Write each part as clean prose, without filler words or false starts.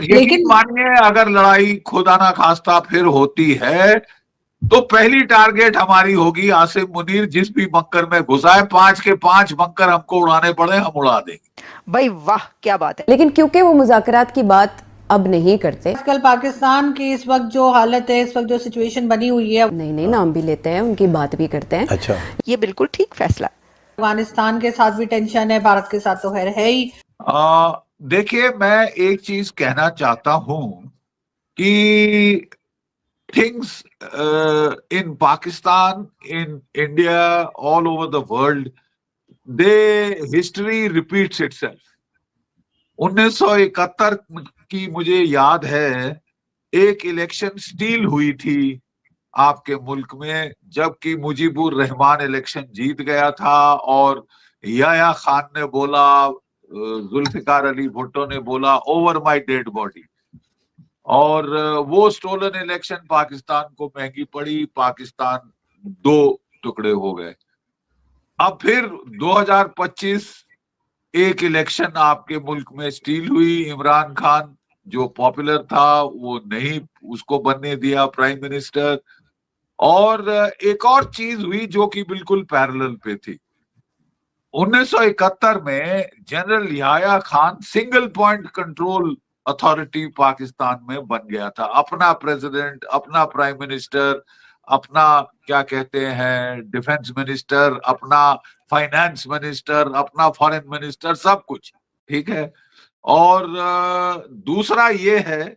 यकीन लेकिन मानिए, अगर लड़ाई खुदा ना खास्ता फिर होती है तो पहली टारगेट हमारी होगी आसिम मुनीर। जिस भी बंकर में घुसा है, 5 के 5 बंकर हमको उड़ाने पड़े, हम उड़ा देंगे। भाई वाह, क्या बात है। लेकिन क्योंकि वो मुज़ाकरात की बात अब नहीं करते, आजकल पाकिस्तान की इस वक्त जो हालत है, इस वक्त जो सिचुएशन बनी हुई है, नई नई नाम भी लेते हैं, उनकी बात भी करते हैं। अच्छा, ये बिल्कुल ठीक फैसला। अफगानिस्तान के साथ भी टेंशन है, भारत के साथ तो खैर है ही। देखिए, मैं एक चीज कहना चाहता हूं कि things in Pakistan, in India, all over the world, they history repeats itself. 1971 की मुझे याद है, एक इलेक्शन स्टील हुई थी आपके मुल्क में, जबकि मुजीबुर रहमान इलेक्शन जीत गया था और याया खान ने बोला, जुल्फिकार अली भुट्टो ने बोला, ओवर माय डेड बॉडी। और वो स्टोलन इलेक्शन पाकिस्तान को महंगी पड़ी, पाकिस्तान दो टुकड़े हो गए। अब फिर 2025 एक इलेक्शन आपके मुल्क में स्टील हुई। इमरान खान जो पॉपुलर था वो नहीं उसको बनने दिया प्राइम मिनिस्टर। और एक और चीज हुई जो कि बिल्कुल पैरेलल पे थी। 1971 में general Yahya Khan single point control authority Pakistan में बन गया था। अपना प्रेसिडेंट, अपना प्राइम मिनिस्टर, अपना क्या कहते हैं डिफेंस मिनिस्टर, अपना फाइनेंस मिनिस्टर, अपना फॉरेन मिनिस्टर, सब कुछ ठीक है। और दूसरा ये है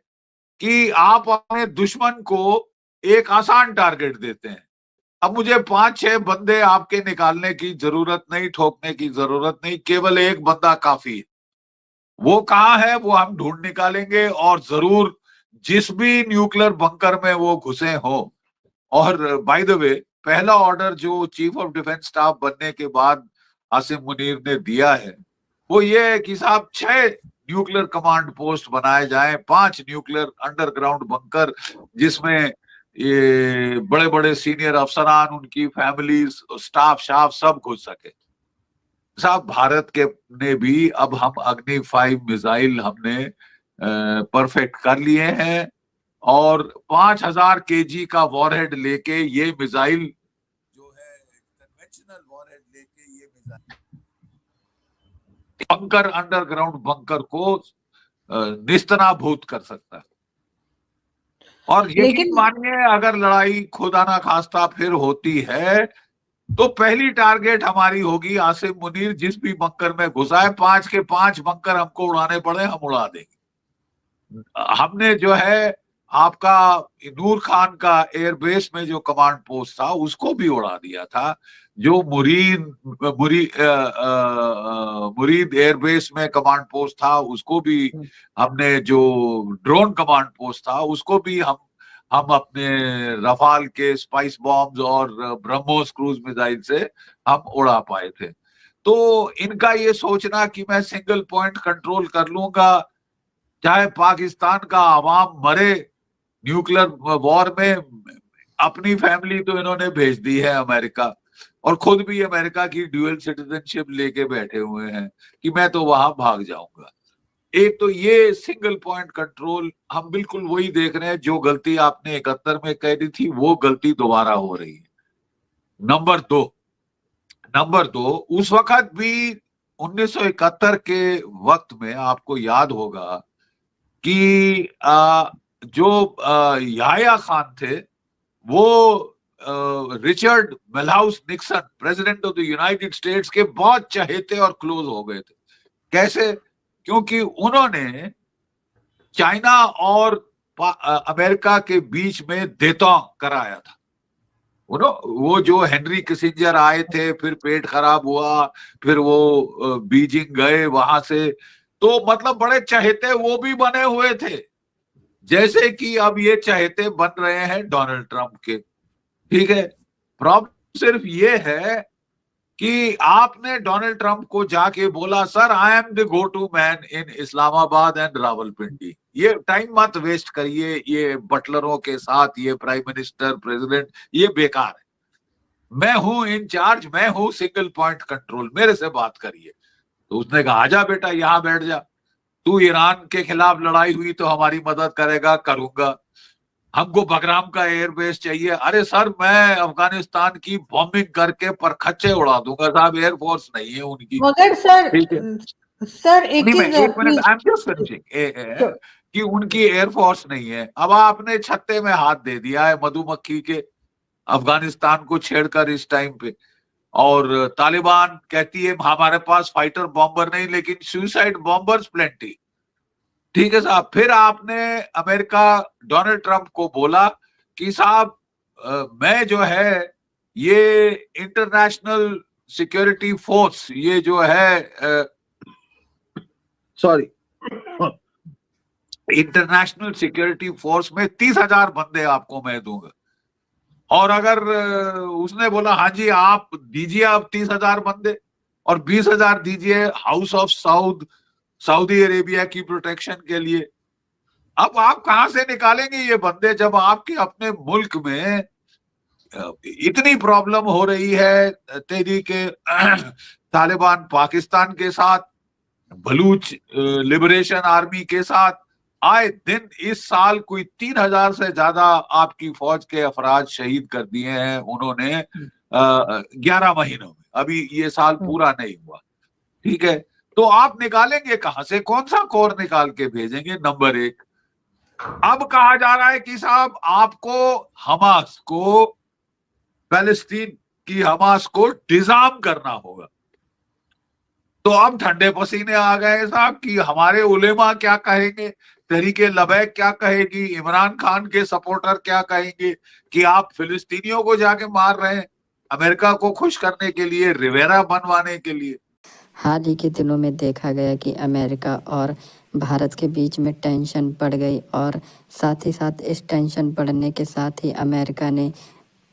कि आप अपने दुश्मन को एक आसान टारगेट देते हैं। अब मुझे 5-6 बंदे आपके निकालने की जरूरत नहीं, ठोकने की जरूरत नहीं, केवल एक बंदा काफी है। वो कहाँ है वो हम ढूंढ निकालेंगे, और जरूर जिस भी न्यूक्लियर बंकर में वो घुसे हो। और बाय द वे, पहला ऑर्डर जो चीफ ऑफ डिफेंस स्टाफ बनने के बाद आसिम मुनीर ने दिया है वो ये है कि साहब 6 न्यूक्लियर कमांड पोस्ट बनाए जाएं, 5 न्यूक्लियर अंडरग्राउंड बंकर, जिसमें ये बड़े बड़े सीनियर अफसरान, उनकी फैमिलीज, स्टाफ शाफ सब घुस सके। साहब भारत के ने भी अब हम अग्नि 5 मिसाइल हमने परफेक्ट कर लिए हैं, और 5000 केजी का वॉरहेड लेके ये मिसाइल जो है, कन्वेंशनल वॉरहेड लेके ये मिसाइल बंकर, अंडरग्राउंड बंकर को निस्तनाभूत कर सकता है। और यकीन लेकिन मानिए, अगर लड़ाई खुदा ना खास्ता फिर होती है तो पहली टारगेट हमारी होगी आसिम मुनीर। जिस भी बंकर में घुसा है, 5 के 5 बंकर हमको उड़ाने पड़े, हम उड़ा देंगे। हमने जो है आपका नूर खान का एयरबेस में जो कमांड पोस्ट था उसको भी उड़ा दिया था। जो मुरीद एयरबेस में कमांड पोस्ट था उसको भी हमने, जो ड्रोन कमांड पोस्ट था उसको भी हम अपने रफाल के स्पाइस बॉम्ब्स और ब्रह्मोस क्रूज मिसाइल से हम उड़ा पाए थे। तो इनका ये सोचना कि मैं सिंगल पॉइंट कंट्रोल कर लूंगा, चाहे पाकिस्तान का आवाम मरे न्यूक्लियर वॉर में। अपनी फैमिली तो इन्होंने भेज दी है अमेरिका, और खुद भी अमेरिका की ड्यूअल सिटीजनशिप लेके बैठे हुए हैं कि मैं तो वहां भाग जाऊंगा। एक तो ये सिंगल पॉइंट कंट्रोल, हम बिल्कुल वही देख रहे हैं जो गलती आपने 71 में कह दी थी, वो गलती दोबारा हो रही है। नंबर दो, उस वक्त भी 1971 के वक्त में आपको याद होगा कि जो याया खान थे वो Richard Milhous Nixon, president of the United States के बहुत चहेते और क्लोज हो गए थे। कैसे? क्योंकि उन्होंने चाइना और अमेरिका के बीच में देतांग कराया था। वो जो हेनरी किसिंजर आए थे, फिर पेट खराब हुआ, फिर वो बीजिंग गए, वहां से तो मतलब बड़े चहेते वो भी बने हुए थे, जैसे कि अब ये चहेते बन रहे हैं डोनाल्ड ट्रंप के। ठीक है, प्रॉब्लम सिर्फ ये है कि आपने डोनाल्ड ट्रंप को जाके बोला, sir I am the go to man in Islamabad and Rawalpindi. ये टाइम मत वेस्ट करिए ये बटलरों के साथ, ये प्राइम मिनिस्टर, प्रेसिडेंट, ये बेकार है। मैं हूं इन चार्ज, मैं हूं सिंगल पॉइंट कंट्रोल, मेरे से बात करिए। तो उसने कहा आजा बेटा यहां बैठ जा। तू ईरान के खिलाफ लड़ाई हुई तो हमारी मदद करेगा, करूंगा। हमको बगराम का एयरबेस चाहिए, अरे सर मैं अफगानिस्तान की बॉम्बिंग करके परखच्चे उड़ा दूंगा साहब, एयरफोर्स नहीं है उनकी। मगर सर, ठीक है, सर एक नहीं मैं चीज एक minute, please. I am just finishing, कि उनकी एयरफोर्स नहीं है। अब आपने छत्ते में हाथ दे दिया है मधुमक्खी के, अफगानिस्तान को छेड़कर इस टाइम पे। और तालिबान कहती है हमारे पास फाइटर बॉम्बर नहीं, लेकिन सुसाइड बॉम्बर्स प्लेंटी। ठीक है साहब, फिर आपने अमेरिका डोनाल्ड ट्रंप को बोला कि साहब मैं जो है ये इंटरनेशनल सिक्योरिटी फोर्स, ये जो है सॉरी इंटरनेशनल सिक्योरिटी फोर्स में 30,000 बंदे आपको मैं दूंगा। और अगर उसने बोला हाँ जी आप दीजिए आप 30,000 बंदे, और 20,000 दीजिए हाउस ऑफ सऊदी अरेबिया की प्रोटेक्शन के लिए। अब आप कहां से निकालेंगे ये बंदे जब आपके अपने मुल्क में इतनी प्रॉब्लम हो रही है तेरी के तालिबान पाकिस्तान के साथ, बलूच लिबरेशन आर्मी के साथ। आए दिन इस साल कोई 3,000 से ज्यादा आपकी फौज के अफराज शहीद कर दिए हैं उन्होंने 11 महीनों में, अभी ये साल पूरा नहीं हुआ। ठीक है, तो आप निकालेंगे कहां से, कौन सा कोर निकाल के भेजेंगे? नंबर एक। अब कहा जा रहा है कि साहब आपको हमास को, पैलेस्टीन की हमास को डिजार्म करना होगा। तो अब ठंडे पसीने आ गए साहब कि हमारे उलेमा क्या कहेंगे, तहरीके लबैक क्या कहेगी, इमरान खान के सपोर्टर क्या कहेंगे कि आप फिलिस्तीनियों को जाके मार रहे हैं अमेरिका को खुश करने के लिए, रिवेरा बनवाने के लिए। हाल ही के दिनों में देखा गया कि अमेरिका और भारत के बीच में टेंशन बढ़ गई और साथ ही साथ इस टेंशन बढ़ने के साथ ही अमेरिका ने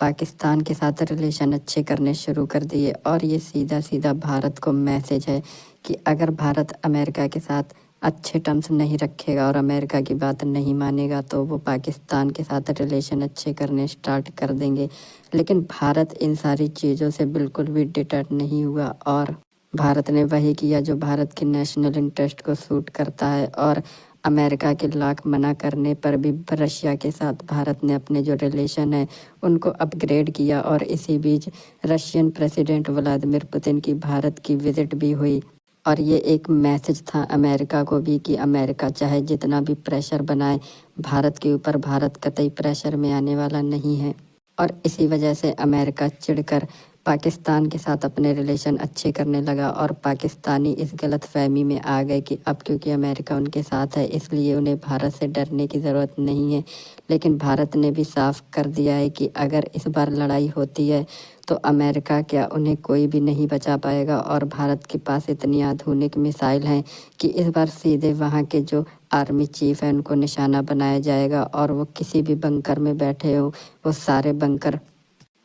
पाकिस्तान के साथ रिलेशन अच्छे करने शुरू कर दिए। और ये सीधा सीधा भारत को मैसेज है कि अगर भारत अमेरिका के साथ अच्छे टर्म्स नहीं रखेगा और अमेरिका की बात नहीं मानेगा तो वो पाकिस्तान के साथ रिलेशन अच्छे करने स्टार्ट कर देंगे। लेकिन भारत इन सारी चीज़ों से बिल्कुल भी डिटर नहीं हुआ और भारत ने वही किया जो भारत के नेशनल इंटरेस्ट को सूट करता है। और अमेरिका के लाख मना करने पर भी रशिया के साथ भारत ने अपने जो रिलेशन है उनको अपग्रेड किया। और इसी बीच रशियन प्रेसिडेंट व्लादिमीर पुतिन की भारत की विजिट भी हुई। और ये एक मैसेज था अमेरिका को भी कि अमेरिका चाहे जितना भी प्रेशर बनाए भारत के ऊपर, भारत कतई प्रेशर में आने वाला नहीं है। और इसी वजह से अमेरिका चिढ़कर पाकिस्तान के साथ अपने रिलेशन अच्छे करने लगा और पाकिस्तानी इस गलत फहमी में आ गए कि अब क्योंकि अमेरिका उनके साथ है इसलिए उन्हें भारत से डरने की ज़रूरत नहीं है। लेकिन भारत ने भी साफ कर दिया है कि अगर इस बार लड़ाई होती है तो अमेरिका क्या, उन्हें कोई भी नहीं बचा पाएगा। और भारत के पास इतनी आधुनिक मिसाइल हैं कि इस बार सीधे वहाँ के जो आर्मी चीफ है उनको निशाना बनाया जाएगा और वो किसी भी बंकर में बैठे हो वो सारे बंकर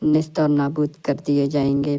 निस्त और नाबूद कर दिए जाएंगे।